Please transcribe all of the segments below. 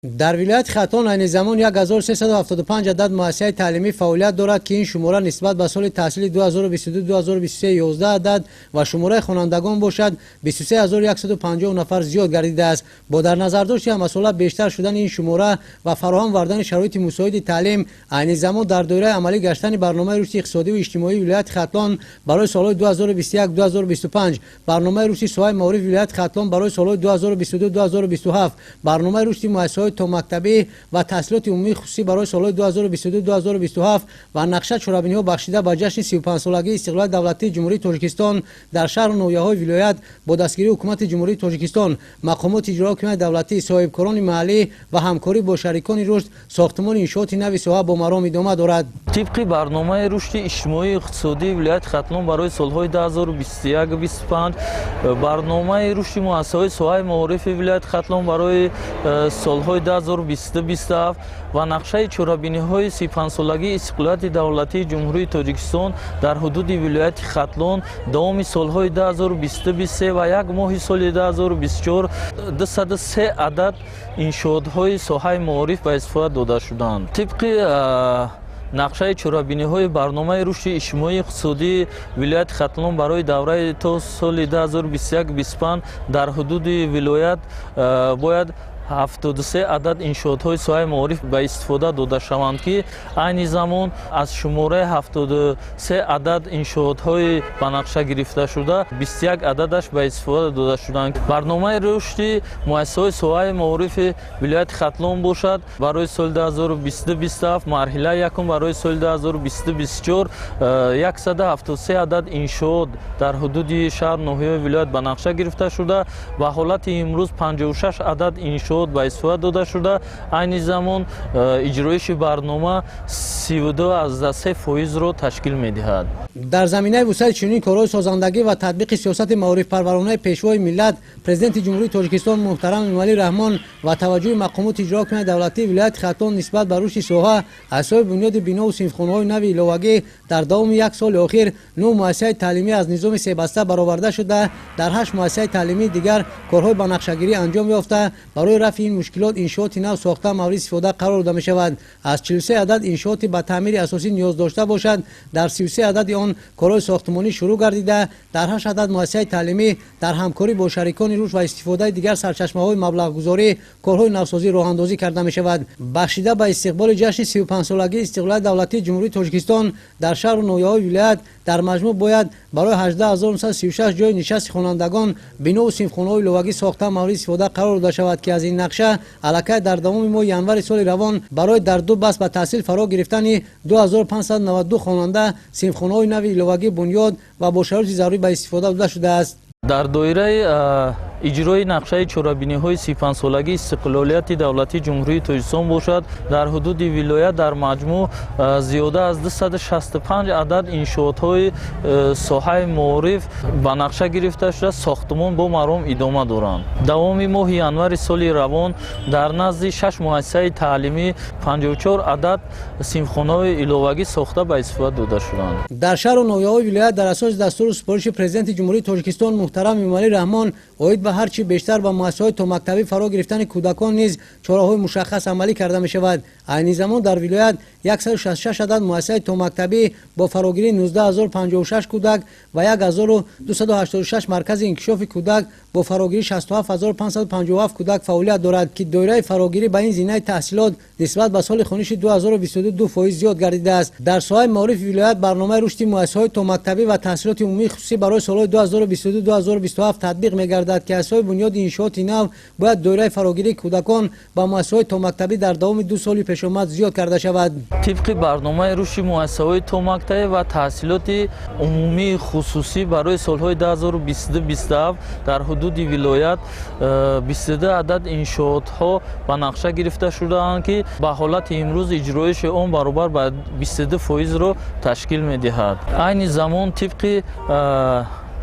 در ولایت خرطوم عین زمان 1375 عدد مؤسسه تعلیمی فعالیت دارد که این شماره نسبت به سال تحصیلی 2022-2023 11 عدد و شماره خوانندگان باشد 23150 نفر زیاد گردیده است. با در نظر داشت مسئله بیشتر شدن این شماره و فراهم کردن شرایط مساعد تعلیم عین زمان در دوره عملی گشتن برنامه رشد اقتصادی و اجتماعی ولایت خرطوم برای سالهای 2021-2025 برنامه رشد سوهای معارف ولایت خرطوم برای سالهای 2022-2027 برنامه رشد مؤسسات تا مکتبی و تحصیلات عمومی خصوصی برای سالهای 2022-2027 و نقشه چرابینی‌ها بخشیده به جشن 35 سالگی استقلال دولتی جمهوری تاجیکستان در شهر و ناحیه‌های ولایت با دستگیری حکومت جمهوری تاجیکستان، مقامات اجرایی حکومت دولتی، صاحبکاران محلی و همکاری با شریکان رشد ساختمان انشاءات نوی ساحه با مرام ادامه دارد. طبق برنامه رشد اجتماعی اقتصادی ولایت خرطوم برای سالهای 2021-2025 برنامه رشد مؤسسات ساحه معارف ولایت خرطوم برای سالهای 2022-2027 و نقشه چرابینی‌های 35 سالگی استقلال دولتی جمهوری تاجیکستان در حدود ولایت خرطوم دوام سالهای 2023 و یک ماه سال 2024 203 عدد انشاءات‌های ساحه معارف به استفاده داده شدند. طبق نقشه چرابینی‌های برنامه رشد اجتماعی اقتصادی ولایت خرطوم برای دوره تا سال 2021-2025 در حدود ولایت باید 73 عدد انشاءات‌های ساحه معارف به استفاده داده شوند که عین زمان از شماره 73 عدد انشاءات‌های به نقشه گرفته شده 21 عددش به استفاده داده شدند. برنامه رشد مؤسسات ساحه معارف ولایت خرطوم باشد برای سال 2022-2027 مرحله یکم برای سال 2023-2024 173 عدد انشاءات در حدود شهر ناحیه ولایت به نقشه گرفته شده و حالت امروز 56 عدد انشاءات به استفاده داده شده. عین زمان اجرایش برنامه 32% را تشکیل می‌دهد. در زمینه وسایل چنین کارهای سازندگی و تطبیق سیاست معارف پرورانه پیشوای ملت پرزیدنت جمهوری تاجیکستان محترم امامعلی رحمان و توجه مقامات اجرایی حکومت دولتی ولایت خرطوم نسبت به رشد ساحه اساس بنیاد بنا و صنفخانه‌های نوی علاوگی در دوام یک سال اخیر 9 مؤسسه تعلیمی از نظام سه بسته برآورده شده در 8 مؤسسه تعلیمی دیگر کارهای با نقشه‌گیری انجام یافته برای رفع این مشکلات انشاءات نو ساخته مورد استفاده قرار داده می‌شود. از 43 عدد انشاءات به تعمیر اساسی نیاز داشته باشد در 33 عدد آن کارهای ساختمانی شروع گردیده در 8 عدد مؤسسه تعلیمی در همکاری با شریکان رشد و استفاده دیگر سرچشمه‌های مبلغ گذاری کارهای نوسازی راه اندازی کرده می‌شود. بخشیده به استقبال جشن 35 سالگی استقلال دولتی جمهوری تاجیکستان در شهر و ناحیه‌های ولایت در مجموع باید برای 18936 جای نشست خوانندگان بنا و صنفخانه‌های لوگی ساخته مورد استفاده قرار داده شود که از این نقشه الکی در دوام ماه ینور سال روان برای در دو بس به تحصیل فرا گرفتن 2592 خواننده صنفخانه‌های نوی لوگی بنیاد و با شرایط ضروری به استفاده داده شده است. در دایره اجرای نقشه چرابینی‌های 35 سالگی استقلالیت دولتی جمهوری تاجیکستان باشد در حدود ولایت در مجموع زیاده از 265 عدد انشاءات‌های ساحه معارف به نقشه گرفته شده ساختمان با مرام ادامه دارند. دوام ماه ینور سال روان در نزد 6 مؤسسه تعلیمی 54 عدد صنفخانه‌های علاوگی ساخته به استفاده داده شدند. در شهر و ناحیه‌های ولایت در اساس دستور و سپارش پرزیدنت جمهوری تاجیکستان محترم امامعلی رحمان اوید به هرچی بیشتر با مؤسسات تا مکتبی فرا گرفتن کودکان نیز چاره‌های مشخص عملی کرده می شود. عین زمان در ولایت 166 عدد مؤسسه تا مکتبی با فراگیری 19056 کودک و 1286 مرکز انکشاف کودک با فراگیری 67557 کودک فعالیت دارد که دایره فراگیری به این زینه تحصیلات نسبت به سال خوانشی 2022 زیاد گردیده است. در ساحه معارف ولایت برنامه رشد مؤسسات تا مکتبی و تحصیلات عمومی خصوصی برای سالهای 2022-2027 تطبیق می‌گردد که اساس بنیاد انشاءات نو باید دایره فراگیری کودکان با مؤسسات تا مکتبی در دوام 2 سال پیش آمد زیاد کرده شود. طبق برنامه رشد مؤسسات تا مکتبی و تحصیلات عمومی خصوصی برای سالهای 2022-2027 در حدود ولایت 22 عدد انشاءات‌ها به نقشه گرفته شده‌اند که به حالت امروز اجرایش آن برابر به 22% را تشکیل می‌دهد. عین زمان طبق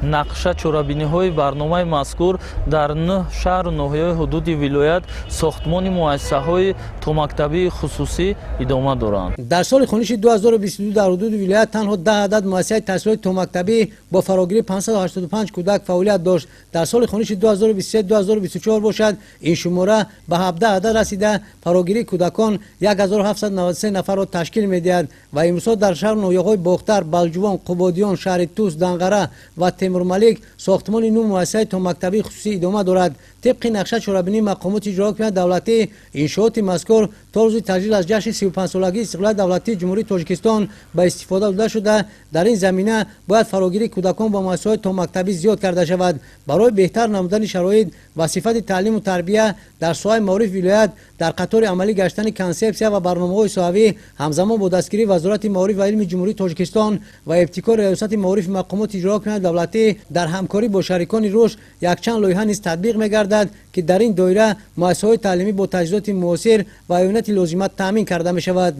нақша чорабиниҳои барномаи мазкур дар 9 шаҳру ноҳияҳои ҳудуди вилоят сохтмони муассисаҳои томактабии хусусӣ идома доранд. дар соли хониши 2022 дар ҳудуди вилоят танҳо 10 адад муассисаи таҳсилоти томактабӣ бо фарогирии 585 кӯдак фаъолият дошт. дар соли хониши 2023-2024 бошад ин шумора ба 17 адад расида фарогирии кӯдакон 1793 нафарро ташкил медиҳад ва имрӯзҳо дар шаҳру ноҳияҳои бохтар, балҷувон, қубодиён, шаҳри Тус, Данғара ва Темурмалик сохтмони 9 муассисаи томактабии хусусӣ идома дорад. طبق نقشه چرابینی مقامات اجرا حکومت دولتی انشاءات مذکور تا روز تجلیل از جشن 35 سالگی استقلال دولتی جمهوری تاجیکستان به استفاده داده شده. در این زمینه باید فراگیری کودکان با مؤسسات تا مکتبی زیاد کرده شود. برای بهتر نمودن شرایط و صفت تعلیم و تربیت در ساحه معارف ولایت در قطار عملی گشتن کانسپسیا و برنامه‌های ساحوی همزمان با دستگیری وزارت معارف و علم جمهوری تاجیکستان و ابتکار ریاست معارف مقامات اجرا حکومت دولتی در همکاری با شریکان رشد یک چند لایحه نیز تطبیق می‌گردد که در این دایره مؤسسه‌های تعلیمی با تجهیزات معاصر و اعانت لازمه تامین کرده می‌شود.